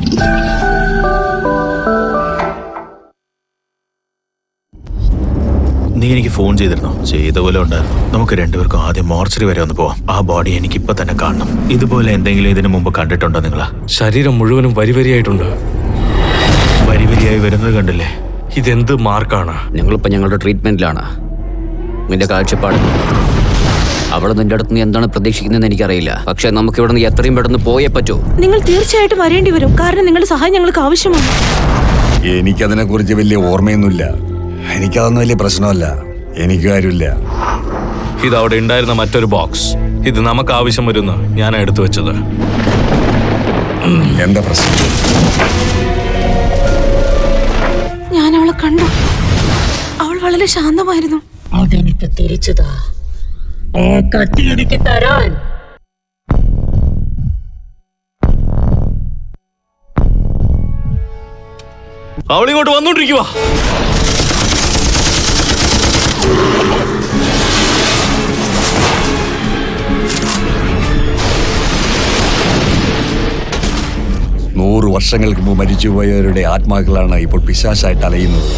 നീ എനിക്ക് ഫോൺ ചെയ്തിരുന്നോ? ചെയ്ത പോലെ ഉണ്ടായിരുന്നു. നമുക്ക് രണ്ടുപേർക്കും ആദ്യം മോർച്ചറി വരെ ഒന്ന് പോവാം. ആ ബോഡി എനിക്ക് ഇപ്പൊ തന്നെ കാണണം. ഇതുപോലെ എന്തെങ്കിലും ഇതിനു മുമ്പ് കണ്ടിട്ടുണ്ടോ നിങ്ങളാ? ശരീരം മുഴുവനും വരിവരിയായിട്ടുണ്ട്. വരിവരിയായി വരുന്നത് കണ്ടില്ലേ? ഇതെന്ത് മാർക്കാണ്? നിങ്ങളിപ്പോ ഞങ്ങളുടെ ട്രീറ്റ്മെന്റിലാണ്. നിന്റെ കാഴ്ചപ്പാട് അവിടെ നിന്റെ അടുത്ത് നീ എന്താണ് പ്രതീക്ഷിക്കുന്നതെന്ന് എനിക്കറിയില്ല. പക്ഷെ നമുക്ക് ഇവിടെ നിന്ന് എത്രയും പെട്ടെന്ന് പോയേ പറ്റൂ. നിങ്ങൾ തീർച്ചയായിട്ടും വരേണ്ടി വരും. കാരണം നിങ്ങളുടെ സഹായം ഞങ്ങൾക്ക് ആവശ്യമാണ്. എനിക്കതിനെ കുറിച്ച് വലിയ ഓർമ്മയൊന്നുമില്ല. എനിക്കതൊന്നും വലിയ പ്രശ്നമല്ല. എനിക്ക് കാര്യമില്ല. ഇത് അവിടെ ഉണ്ടായിരുന്ന മറ്റൊരു ബോക്സ്. ഇത് നമുക്ക് ആവശ്യം വരുന്ന ഞാൻ എടുത്തു വെച്ചത്. എന്താ പ്രശ്നം? ഞാൻ അവളെ കണ്ടു. അവൾ വളരെ ശാന്തമായിരുന്നു. അതെനിക്ക് തിരിച്ചതാ. ആ കത്തി എനിക്ക് തരാൻ. അവളിങ്ങോട്ട് വന്നോണ്ടിരിക്കുക. വർഷങ്ങൾക്ക് മുമ്പ് മരിച്ചുപോയവരുടെ ആത്മാക്കളാണ് ഇപ്പോൾ പിശാചായിട്ട് അലയുന്നത്.